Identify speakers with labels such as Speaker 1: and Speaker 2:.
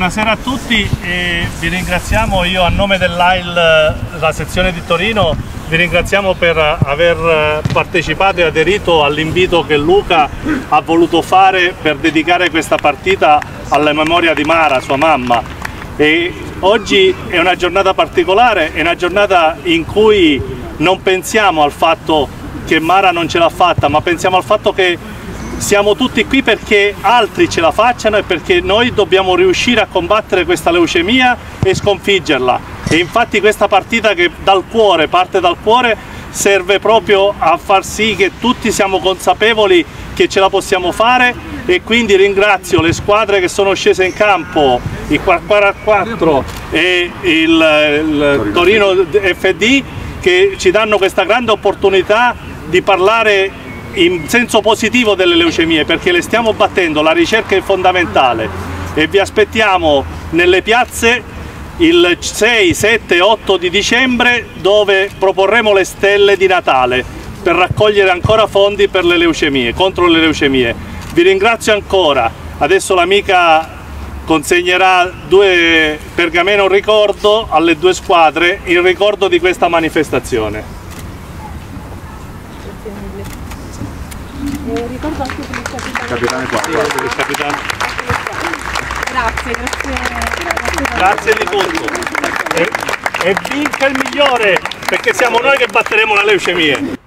Speaker 1: Buonasera a tutti e vi ringraziamo, io a nome dell'AIL, la sezione di Torino, vi ringraziamo per aver partecipato e aderito all'invito che Luca ha voluto fare per dedicare questa partita alla memoria di Mara, sua mamma. E oggi è una giornata particolare, è una giornata in cui non pensiamo al fatto che Mara non ce l'ha fatta, ma pensiamo al fatto che siamo tutti qui perché altri ce la facciano e perché noi dobbiamo riuscire a combattere questa leucemia e sconfiggerla. E infatti questa partita che parte dal cuore, serve proprio a far sì che tutti siamo consapevoli che ce la possiamo fare, e quindi ringrazio le squadre che sono scese in campo, il 44 e il Torino FD, che ci danno questa grande opportunità di parlare in senso positivo delle leucemie, perché le stiamo battendo, la ricerca è fondamentale, e vi aspettiamo nelle piazze il 6, 7, 8 di dicembre, dove proporremo le stelle di Natale per raccogliere ancora fondi per le leucemie, contro le leucemie. Vi ringrazio ancora. Adesso l'amica consegnerà 2 pergamene ricordo alle 2 squadre in ricordo di questa manifestazione.
Speaker 2: Ricordo anche per il capitano qua.
Speaker 1: Il capitano.
Speaker 2: Grazie
Speaker 1: di tutto. E vinca il migliore, perché siamo noi che batteremo la leucemia.